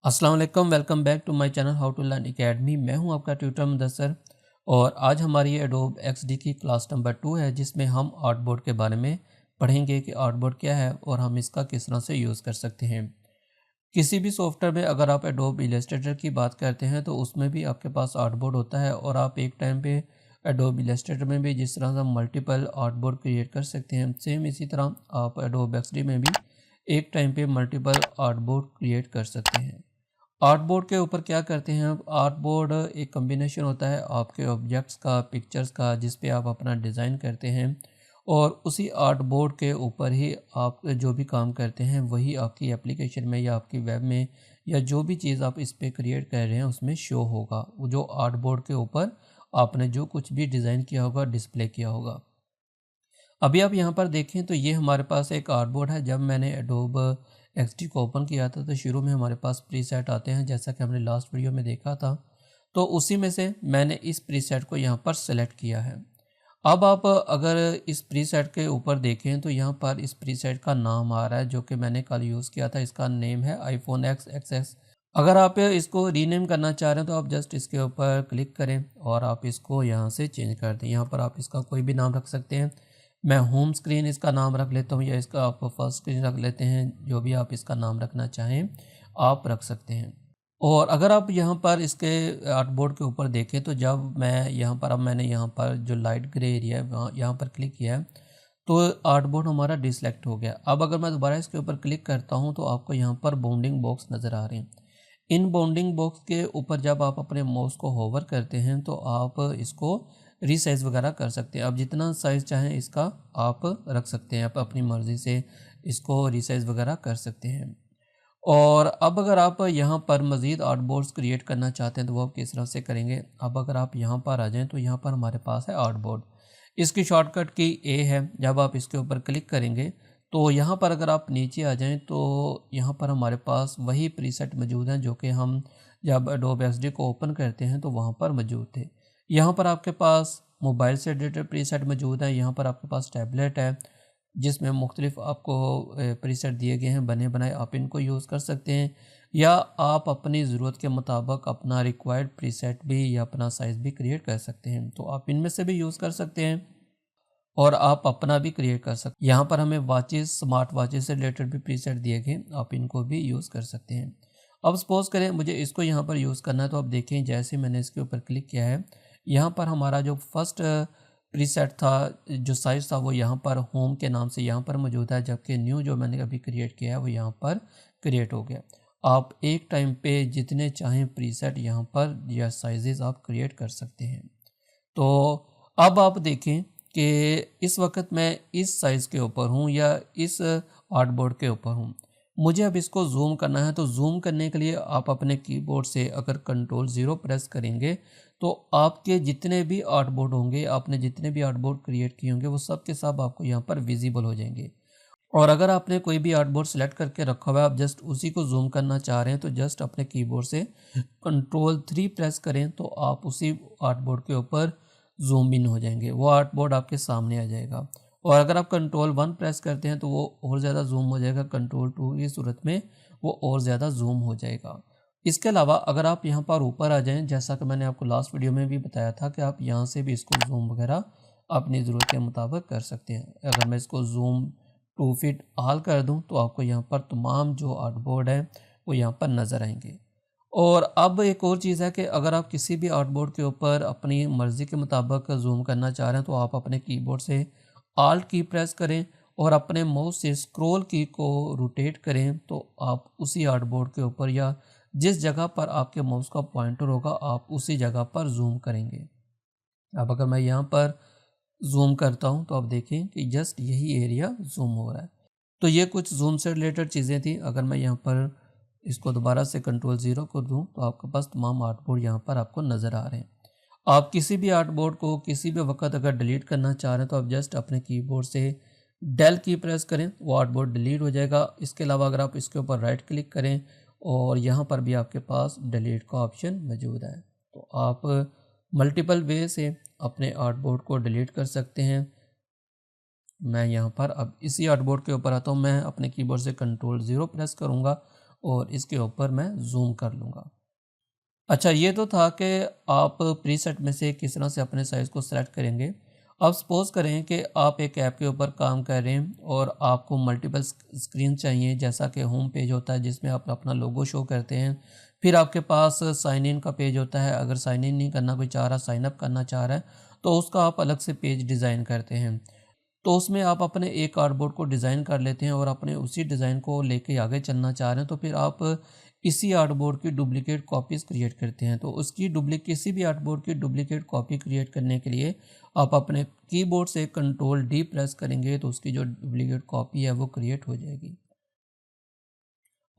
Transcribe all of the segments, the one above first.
अस्सलाम वालेकुम, welcome back to my channel how to learn academy. मैं हूं आपका ट्यूटर मुदस्सर और आज हमारी ये एडोब एक्सडी की क्लास नंबर 2 है जिसमें हम आर्टबोर्ड के बारे में पढ़ेंगे कि आर्टबोर्ड क्या है और हम इसका किस तरह से यूज़ कर सकते हैं। किसी भी सॉफ्टवेयर में अगर आप एडोब इलस्ट्रेटर की बात करते हैं तो उसमें भी आपके पास आर्टबोर्ड होता है और आप एक टाइम पे एडोब इलस्ट्रेटर में भी जिस तरह से मल्टीपल आर्टबोर्ड क्रिएट कर सकते हैं, सेम इसी तरह आप एडोब एक्सडी में भी एक टाइम पे मल्टीपल आर्टबोर्ड क्रिएट कर सकते हैं। आर्टबोर्ड के ऊपर क्या करते हैं आप, आर्टबोर्ड एक कॉम्बिनेशन होता है आपके ऑब्जेक्ट्स का, पिक्चर्स का, जिस पे आप अपना डिज़ाइन करते हैं और उसी आर्टबोर्ड के ऊपर ही आप जो भी काम करते हैं वही आपकी एप्लीकेशन में या आपकी वेब में या जो भी चीज़ आप इस पे क्रिएट कर रहे हैं उसमें शो होगा। वो जो आर्टबोर्ड के ऊपर आपने जो कुछ भी डिज़ाइन किया होगा, डिस्प्ले किया होगा। अभी आप यहाँ पर देखें तो ये हमारे पास एक आर्टबोर्ड है। जब मैंने एडोब एक्सडी को ओपन किया था तो शुरू में हमारे पास प्रीसेट आते हैं, जैसा कि हमने लास्ट वीडियो में देखा था। तो उसी में से मैंने इस प्रीसेट को यहाँ पर सेलेक्ट किया है। अब आप अगर इस प्रीसेट के ऊपर देखें तो यहाँ पर इस प्रीसेट का नाम आ रहा है जो कि मैंने कल यूज़ किया था। इसका नेम है आईफोन एक्स एक्सएस। अगर आप इसको रीनेम करना चाह रहे हैं तो आप जस्ट इसके ऊपर क्लिक करें और आप इसको यहाँ से चेंज कर दें। यहाँ पर आप इसका कोई भी नाम रख सकते हैं। मैं होम स्क्रीन इसका नाम रख लेता हूँ या इसका आप फर्स्ट स्क्रीन रख लेते हैं। जो भी आप इसका नाम रखना चाहें आप रख सकते हैं। और अगर आप यहाँ पर इसके आर्टबोर्ड के ऊपर देखें तो जब मैं यहाँ पर, अब मैंने यहाँ पर जो लाइट ग्रे एरिया है वहाँ यहाँ पर क्लिक किया है तो आर्टबोर्ड हमारा डिसेलेक्ट हो गया। अब अगर मैं दोबारा इसके ऊपर क्लिक करता हूँ तो आपको यहाँ पर बाउंडिंग बॉक्स नज़र आ रहे हैं। इन बाउंडिंग बॉक्स के ऊपर जब आप अपने माउस को होवर करते हैं तो आप इसको रीसाइज वगैरह कर सकते हैं। आप जितना साइज़ चाहें इसका आप रख सकते हैं, आप अपनी मर्ज़ी से इसको रीसाइज वगैरह कर सकते हैं। और अब अगर आप यहाँ पर मज़ीद आर्टबोर्ड्स क्रिएट करना चाहते हैं तो वो आप किस तरह से करेंगे। अब अगर आप यहाँ पर आ जाएँ तो यहाँ पर हमारे पास है आर्टबोर्ड। इसकी शॉर्टकट की ए है। जब आप इसके ऊपर क्लिक करेंगे तो यहाँ पर अगर आप नीचे आ जाएँ तो यहाँ पर हमारे पास वही प्रीसेट मौजूद हैं जो कि हम जब एडोब एक्सडी को ओपन करते हैं तो वहाँ पर मौजूद थे। यहाँ पर आपके पास मोबाइल से रिलेटेड प्रीसेट मौजूद है। यहाँ पर आपके पास टैबलेट है जिसमें मुख्तलिफ आपको प्रीसेट दिए गए हैं बने बनाए, आप इनको यूज़ कर सकते हैं या आप अपनी ज़रूरत के मुताबिक अपना रिक्वायर्ड प्रीसेट भी या अपना साइज़ भी क्रिएट कर सकते हैं। तो आप इनमें से भी यूज़ कर सकते हैं और आप अपना भी क्रिएट कर सकते हैं। यहाँ पर हमें वॉचेस, स्मार्ट वॉचेस से रिलेटेड भी प्रीसेट दिए गए, आप इनको भी यूज़ कर सकते हैं। अब सपोज़ करें मुझे इसको यहाँ पर यूज़ करना है तो आप देखें जैसे मैंने इसके ऊपर क्लिक किया है, यहाँ पर हमारा जो फर्स्ट प्रीसेट था, जो साइज़ था वो यहाँ पर होम के नाम से यहाँ पर मौजूद है, जबकि न्यू जो मैंने अभी क्रिएट किया है वो यहाँ पर क्रिएट हो गया। आप एक टाइम पे जितने चाहें प्रीसेट यहाँ पर या साइजेस आप क्रिएट कर सकते हैं। तो अब आप देखें कि इस वक्त मैं इस साइज़ के ऊपर हूँ या इस आर्टबोर्ड के ऊपर हूँ। मुझे अब इसको ज़ूम करना है तो ज़ूम करने के लिए आप अपने कीबोर्ड से अगर कंट्रोल 0 प्रेस करेंगे तो आपके जितने भी आर्टबोर्ड होंगे, आपने जितने भी आर्टबोर्ड क्रिएट किए होंगे वो सब के सब आपको यहाँ पर विजिबल हो जाएंगे। और अगर आपने कोई भी आर्टबोर्ड सेलेक्ट करके रखा हुआ है, आप जस्ट उसी को जूम करना चाह रहे हैं तो जस्ट अपने कीबोर्ड से कंट्रोल 3 प्रेस करें तो आप उसी आर्टबोर्ड के ऊपर जूम इन हो जाएंगे, वो आर्टबोर्ड आपके सामने आ जाएगा। और अगर आप कंट्रोल 1 प्रेस करते हैं तो वो और ज़्यादा जूम हो जाएगा, कंट्रोल 2 की सूरत में वो और ज़्यादा जूम हो जाएगा। इसके अलावा अगर आप यहाँ पर ऊपर आ जाएँ, जैसा कि मैंने आपको लास्ट वीडियो में भी बताया था कि आप यहाँ से भी इसको जूम वगैरह अपनी ज़रूरत के मुताबिक कर सकते हैं। अगर मैं इसको जूम 2 फीट ऑल कर दूं तो आपको यहाँ पर तमाम जो आर्टबोर्ड है वो यहाँ पर नज़र आएंगे। और अब एक और चीज़ है कि अगर आप किसी भी आर्टबोर्ड के ऊपर अपनी मर्ज़ी के मुताबिक जूम करना चाह रहे हैं तो आप अपने कीबोर्ड से आल्ट की प्रेस करें और अपने माउस से स्क्रॉल की को रोटेट करें तो आप उसी आर्टबोर्ड के ऊपर या जिस जगह पर आपके माउस का पॉइंटर होगा आप उसी जगह पर जूम करेंगे। अब अगर मैं यहाँ पर जूम करता हूँ तो आप देखें कि जस्ट यही एरिया जूम हो रहा है। तो ये कुछ जूम से रिलेटेड चीज़ें थी। अगर मैं यहाँ पर इसको दोबारा से कंट्रोल 0 कर दूँ तो आपके पास तमाम आर्टबोर्ड यहाँ पर आपको नज़र आ रहे हैं। आप किसी भी आर्टबोर्ड को किसी भी वक्त अगर डिलीट करना चाह रहे हैं तो आप जस्ट अपने कीबोर्ड से डेल की प्रेस करें, वो आर्टबोर्ड डिलीट हो जाएगा। इसके अलावा अगर आप इसके ऊपर राइट क्लिक करें और यहाँ पर भी आपके पास डिलीट का ऑप्शन मौजूद है। तो आप मल्टीपल वे से अपने आर्टबोर्ड को डिलीट कर सकते हैं। मैं यहाँ पर अब इसी आर्टबोर्ड के ऊपर आता हूँ, मैं अपने कीबोर्ड से कंट्रोल 0 प्रेस करूँगा और इसके ऊपर मैं जूम कर लूँगा। अच्छा, ये तो था कि आप प्रीसेट में से किस तरह से अपने साइज़ को सेलेक्ट करेंगे। अब सपोज़ करें कि आप एक ऐप के ऊपर काम कर रहे हैं और आपको मल्टीपल स्क्रीन चाहिए, जैसा कि होम पेज होता है जिसमें आप अपना लोगो शो करते हैं। फिर आपके पास साइन इन का पेज होता है, अगर साइन इन नहीं करना कोई चाह रहा, साइन अप करना चाह रहा है, तो उसका आप अलग से पेज डिज़ाइन करते हैं। तो उसमें आप अपने एक कार्डबोर्ड को डिज़ाइन कर लेते हैं और अपने उसी डिज़ाइन को लेके आगे चलना चाह रहे हैं, तो फिर आप इसी आर्टबोर्ड की डुप्लीकेट कॉपीज़ क्रिएट करते हैं। तो उसकी किसी भी आर्टबोर्ड की डुप्लीकेट कॉपी क्रिएट करने के लिए आप अपने कीबोर्ड से कंट्रोल डी प्रेस करेंगे, तो उसकी जो डुप्लीकेट कॉपी है वो क्रिएट हो जाएगी।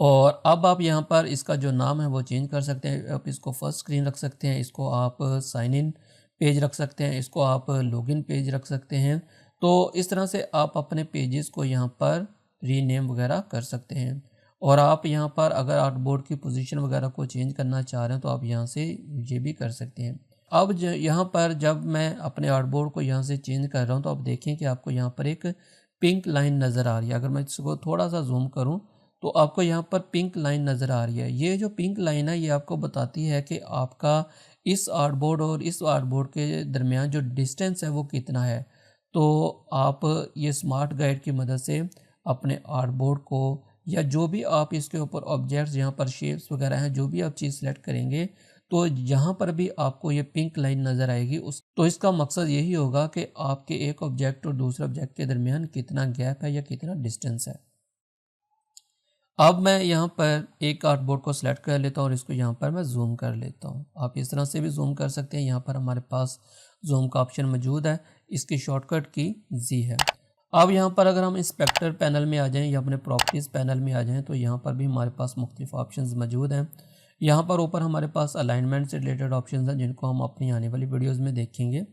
और अब आप यहाँ पर इसका जो नाम है वो चेंज कर सकते हैं। आप इसको फर्स्ट स्क्रीन रख सकते हैं, इसको आप साइन इन पेज रख सकते हैं, इसको आप लॉगिन पेज रख सकते हैं। तो इस तरह से आप अपने पेजेस को यहाँ पर रीनेम वगैरह कर सकते हैं। और आप यहाँ पर अगर आर्टबोर्ड की पोजीशन वगैरह को चेंज करना चाह रहे हैं तो आप यहाँ से ये भी कर सकते हैं। अब यहाँ पर जब मैं अपने आर्टबोर्ड को यहाँ से चेंज कर रहा हूँ तो आप देखें कि आपको यहाँ पर एक पिंक लाइन नज़र आ रही है। अगर मैं इसको थोड़ा सा जूम करूँ तो आपको यहाँ पर पिंक लाइन नज़र आ रही है। ये जो पिंक लाइन है ये आपको बताती है कि आपका इस आर्टबोर्ड और इस आर्टबोर्ड के दरमियान जो डिस्टेंस है वो कितना है। तो आप ये स्मार्ट गाइड की मदद से अपने आर्टबोर्ड को या जो भी आप इसके ऊपर ऑब्जेक्ट्स यहाँ पर शेप्स वगैरह हैं, जो भी आप चीज़ सेलेक्ट करेंगे तो यहाँ पर भी आपको ये पिंक लाइन नज़र आएगी। तो इसका मकसद यही होगा कि आपके एक ऑब्जेक्ट और दूसरे ऑब्जेक्ट के दरमियान कितना गैप है या कितना डिस्टेंस है। अब मैं यहाँ पर एक आर्टबोर्ड को सिलेक्ट कर लेता हूँ और इसको यहाँ पर मैं जूम कर लेता हूँ। आप इस तरह से भी जूम कर सकते हैं। यहाँ पर हमारे पास जूम का ऑप्शन मौजूद है, इसकी शॉर्टकट की जी है। अब यहाँ पर अगर हम इंस्पेक्टर पैनल में आ जाएं या अपने प्रॉपर्टीज़ पैनल में आ जाएं तो यहाँ पर भी हमारे पास मुख्तलिफ ऑप्शंस मौजूद हैं। यहाँ पर ऊपर हमारे पास अलाइनमेंट से रिलेटेड ऑप्शंस हैं जिनको हम अपनी आने वाली वीडियोज़ में देखेंगे।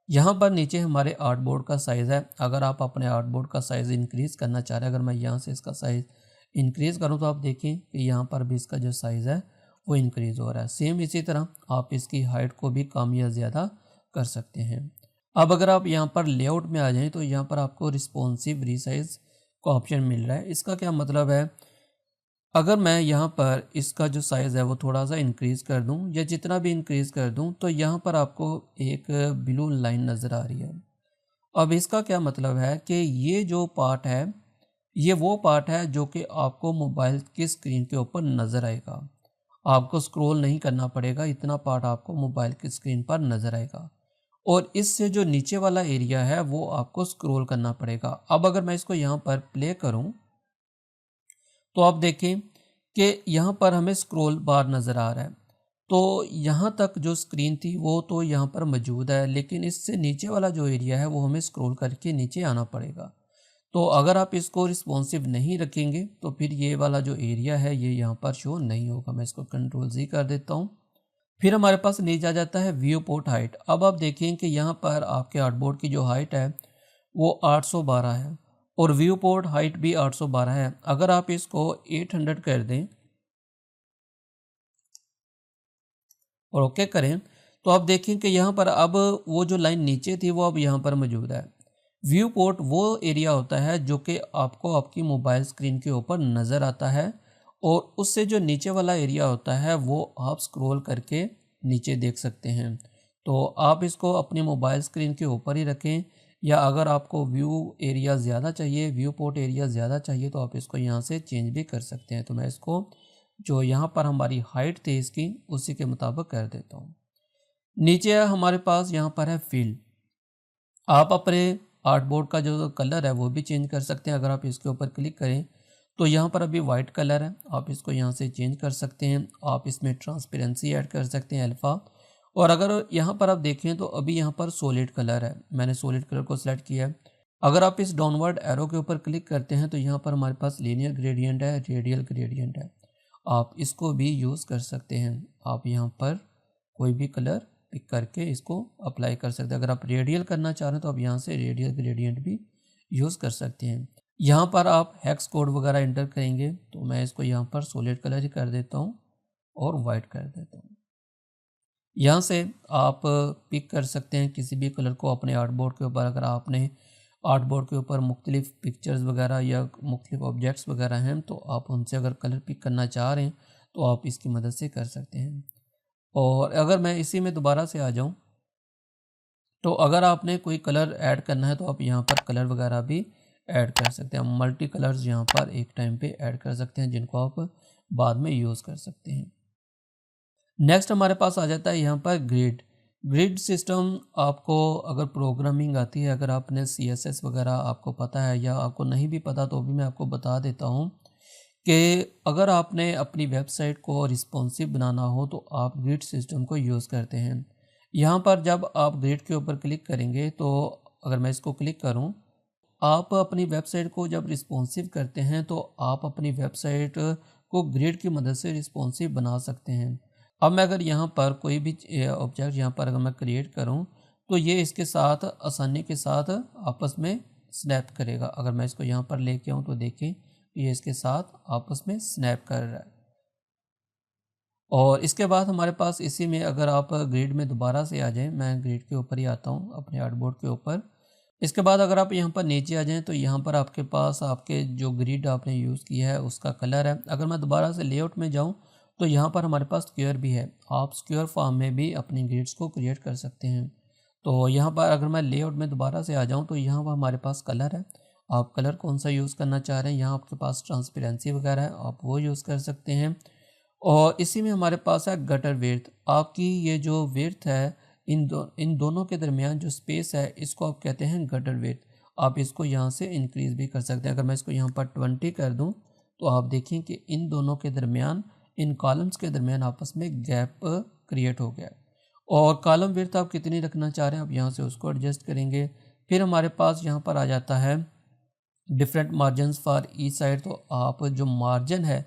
यहाँ पर नीचे हमारे आर्टबोर्ड का साइज़ है। अगर आप अपने आर्टबोर्ड का साइज़ इंक्रीज़ करना चाह रहे हैं, अगर मैं यहाँ से इसका साइज़ इंक्रीज़ करूँ तो आप देखें कि यहाँ पर भी इसका जो साइज़ है वो इंक्रीज़ हो रहा है। सेम इसी तरह आप इसकी हाइट को भी कम या ज़्यादा कर सकते हैं। अब अगर आप यहाँ पर लेआउट में आ जाएं तो यहाँ पर आपको रिस्पॉन्सिव रीसाइज का ऑप्शन मिल रहा है। इसका क्या मतलब है, अगर मैं यहाँ पर इसका जो साइज़ है वो थोड़ा सा इंक्रीज़ कर दूँ या जितना भी इंक्रीज़ कर दूँ तो यहाँ पर आपको एक ब्लू लाइन नज़र आ रही है। अब इसका क्या मतलब है कि ये जो पार्ट है ये वो पार्ट है जो कि आपको मोबाइल की स्क्रीन के ऊपर नज़र आएगा। आपको स्क्रॉल नहीं करना पड़ेगा, इतना पार्ट आपको मोबाइल की स्क्रीन पर नज़र आएगा। और इससे जो नीचे वाला एरिया है वो आपको स्क्रॉल करना पड़ेगा। अब अगर मैं इसको यहाँ पर प्ले करूँ तो आप देखें कि यहाँ पर हमें स्क्रॉल बार नज़र आ रहा है। तो यहाँ तक जो स्क्रीन थी वो तो यहाँ पर मौजूद है, लेकिन इससे नीचे वाला जो एरिया है वो हमें स्क्रॉल करके नीचे आना पड़ेगा। तो अगर आप इसको रिस्पॉन्सिव नहीं रखेंगे तो फिर ये वाला जो एरिया है ये यहाँ पर शो नहीं होगा। मैं इसको कंट्रोल जी कर देता हूँ। फिर हमारे पास नीचे आ जाता है व्यू पोर्ट हाइट। अब आप देखें कि यहाँ पर आपके आर्टबोर्ड की जो हाइट है वो 812 है और व्यू पोर्ट हाइट भी 812 है। अगर आप इसको 800 कर दें और ओके करें तो आप देखें कि यहाँ पर अब वो जो लाइन नीचे थी वो अब यहाँ पर मौजूद है। व्यू पोर्ट वो एरिया होता है जो कि आपको आपकी मोबाइल स्क्रीन के ऊपर नज़र आता है और उससे जो नीचे वाला एरिया होता है वो आप स्क्रॉल करके नीचे देख सकते हैं। तो आप इसको अपनी मोबाइल स्क्रीन के ऊपर ही रखें या अगर आपको व्यू एरिया ज़्यादा चाहिए, व्यू पोर्ट एरिया ज़्यादा चाहिए तो आप इसको यहाँ से चेंज भी कर सकते हैं। तो मैं इसको जो यहाँ पर हमारी हाइट थी इसकी उसी के मुताबिक कर देता हूँ। नीचे हमारे पास यहाँ पर है फिल। आप अपने आर्टबोर्ड का जो कलर है वो भी चेंज कर सकते हैं। अगर आप इसके ऊपर क्लिक करें तो यहाँ पर अभी वाइट कलर है, आप इसको यहाँ से चेंज कर सकते हैं। आप इसमें ट्रांसपेरेंसी ऐड कर सकते हैं अल्फ़ा। और अगर यहाँ पर आप देखें तो अभी यहाँ पर सॉलिड कलर है, मैंने सॉलिड कलर को सिलेक्ट किया है। अगर आप इस डाउनवर्ड एरो के ऊपर क्लिक करते हैं तो यहाँ पर हमारे पास लीनियर ग्रेडियंट है, रेडियल ग्रेडियंट है, आप इसको भी यूज़ कर सकते हैं। आप यहाँ पर कोई भी कलर पिक करके इसको अप्लाई कर सकते हैं। अगर आप रेडियल करना चाह रहे हैं तो आप यहाँ से रेडियल ग्रेडियंट भी यूज़ कर सकते हैं। यहाँ पर आप हेक्स कोड वगैरह एंटर करेंगे तो मैं इसको यहाँ पर सॉलिड कलर ही कर देता हूँ और वाइट कर देता हूँ। यहाँ से आप पिक कर सकते हैं किसी भी कलर को अपने आर्टबोर्ड के ऊपर। अगर आपने आर्ट बोर्ड के ऊपर मुख्तलिफ पिक्चर्स वगैरह या मुख्तलिफ ऑब्जेक्ट्स वगैरह हैं, तो आप उनसे अगर कलर पिक करना चाह रहे हैं तो आप इसकी मदद से कर सकते हैं। और अगर मैं इसी में दोबारा से आ जाऊं, तो अगर आपने कोई कलर ऐड करना है तो आप यहाँ पर कलर वगैरह भी ऐड कर सकते हैं। मल्टी कलर्स यहाँ पर एक टाइम पे ऐड कर सकते हैं, जिनको आप बाद में यूज़ कर सकते हैं। नेक्स्ट हमारे पास आ जाता है यहाँ पर ग्रिड। ग्रिड सिस्टम आपको अगर प्रोग्रामिंग आती है, अगर आपने CSS वगैरह आपको पता है, या आपको नहीं भी पता तो भी मैं आपको बता देता हूँ कि अगर आपने अपनी वेबसाइट को रिस्पॉन्सिव बनाना हो तो आप ग्रिड सिस्टम को यूज़ करते हैं। यहाँ पर जब आप ग्रिड के ऊपर क्लिक करेंगे, तो अगर मैं इसको क्लिक करूँ, आप अपनी वेबसाइट को जब रिस्पॉन्सिव करते हैं तो आप अपनी वेबसाइट को ग्रिड की मदद से रिस्पॉन्सिव बना सकते हैं। अब मैं अगर यहाँ पर कोई भी ऑब्जेक्ट यहाँ पर अगर मैं क्रिएट करूँ, तो ये इसके साथ आसानी के साथ आपस में स्नैप करेगा। अगर मैं इसको यहाँ पर लेके आऊँ तो देखें ये इसके साथ आपस में स्नैप कर रहा है। और इसके बाद हमारे पास इसी में अगर आप ग्रिड में दोबारा से आ जाएं, मैं ग्रिड के ऊपर ही आता हूँ अपने आर्टबोर्ड के ऊपर। इसके बाद अगर आप यहाँ पर नीचे आ जाएं तो यहाँ पर आपके पास आपके जो ग्रिड आपने यूज़ किया है उसका कलर है। अगर मैं दोबारा से लेआउट में जाऊँ तो यहाँ पर हमारे पास स्क्वायर भी है। आप स्क्वायर फॉर्म में भी अपनी ग्रिड्स को क्रिएट कर सकते हैं। तो यहाँ पर अगर मैं लेआउट में दोबारा से आ जाऊँ तो यहाँ पर हमारे पास कलर है। आप कलर कौन सा यूज़ करना चाह रहे हैं, यहाँ आपके पास ट्रांसपेरेंसी वगैरह है, आप वो यूज़ कर सकते हैं। और इसी में हमारे पास है गटर विड्थ। आपकी ये जो विड्थ है, इन दोनों के दरमियान जो स्पेस है, इसको आप कहते हैं गटर विड्थ। आप इसको यहाँ से इंक्रीज़ भी कर सकते हैं। अगर मैं इसको यहाँ पर 20 कर दूँ तो आप देखें कि इन दोनों के दरमियान, इन कॉलम्स के दरमियान आपस में गैप क्रिएट हो गया। और कॉलम विड्थ आप कितनी रखना चाह रहे हैं, आप यहाँ से उसको एडजस्ट करेंगे। फिर हमारे पास यहाँ पर आ जाता है different margin for each side. तो आप जो मार्जिन है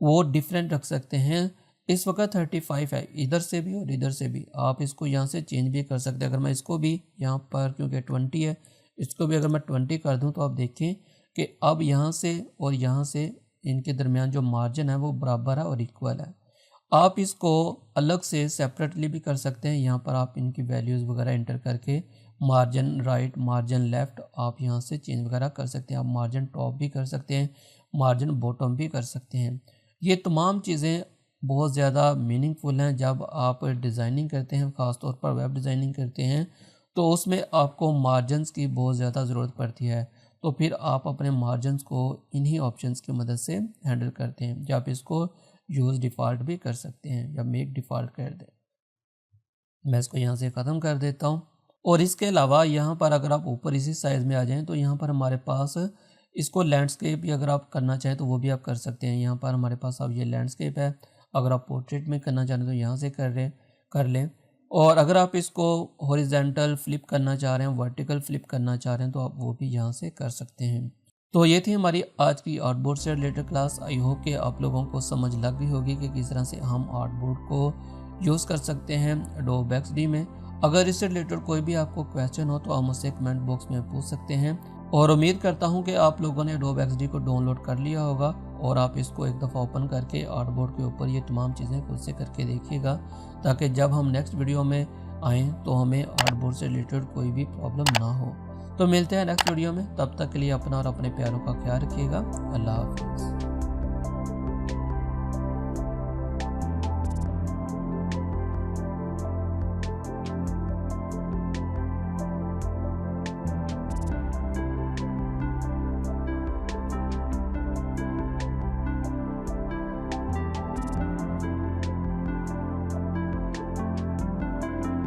वो डिफरेंट रख सकते हैं। इस वक्त 35 है, इधर से भी और इधर से भी। आप इसको यहाँ से चेंज भी कर सकते हैं। अगर मैं इसको भी यहाँ पर, क्योंकि 20 है, इसको भी अगर मैं 20 कर दूँ तो आप देखें कि अब यहाँ से और यहाँ से इनके दरमियान जो मार्जिन है वो बराबर है और इक्वल है। आप इसको अलग से सेपरेटली भी कर सकते हैं। यहाँ पर आप इनकी वैल्यूज़ वगैरह इंटर करके मार्जिन राइट, मार्जिन लेफ़्ट आप यहाँ से चेंज वगैरह कर सकते हैं। आप मार्जिन टॉप भी कर सकते हैं, मार्जिन बॉटम भी कर सकते हैं। ये तमाम चीज़ें बहुत ज़्यादा मीनिंगफुल हैं जब आप डिज़ाइनिंग करते हैं, ख़ास तौर पर वेब डिज़ाइनिंग करते हैं, तो उसमें आपको मार्जिन्स की बहुत ज़्यादा ज़रूरत पड़ती है। तो फिर आप अपने मार्जिन्स को इन्हीं ऑप्शंस की मदद से हैंडल करते हैं। जब इसको यूज़ डिफ़ॉल्ट भी कर सकते हैं, या मेक डिफ़ॉल्ट कर दें। मैं इसको यहाँ से ख़त्म कर देता हूँ। और इसके अलावा यहाँ पर अगर आप ऊपर इसी साइज़ में आ जाएँ तो यहाँ पर हमारे पास इसको लैंडस्केप भी अगर आप करना चाहें तो वो भी आप कर सकते हैं। यहाँ पर हमारे पास अब ये लैंडस्केप है। अगर आप पोर्ट्रेट में करना चाहें तो यहाँ से कर लें। और अगर आप इसको हॉरिजॉन्टल फ्लिप करना चाह रहे हैं, वर्टिकल फ्लिप करना चाह रहे हैं, तो आप वो भी यहाँ से कर सकते हैं। तो ये थी हमारी आज की आर्टबोर्ड से रिलेटेड क्लास। आई होप कि आप लोगों को समझ लग गई होगी कि किस तरह से हम आर्टबोर्ड को यूज़ कर सकते हैं एडोब XD में। अगर इससे रिलेटेड कोई भी आपको क्वेश्चन हो तो आप मुझसे कमेंट बॉक्स में पूछ सकते हैं। और उम्मीद करता हूं कि आप लोगों ने एडोब XD को डाउनलोड कर लिया होगा और आप इसको एक दफ़ा ओपन करके आर्टबोर्ड के ऊपर ये तमाम चीज़ें खुद से करके देखिएगा, ताकि जब हम नेक्स्ट वीडियो में आएँ तो हमें आर्टबोर्ड से रिलेटेड कोई भी प्रॉब्लम ना हो। तो मिलते हैं नेक्स्ट वीडियो में, तब तक के लिए अपना और अपने प्यारों का ख्याल रखिएगा। अल्लाह हाफ़िज़।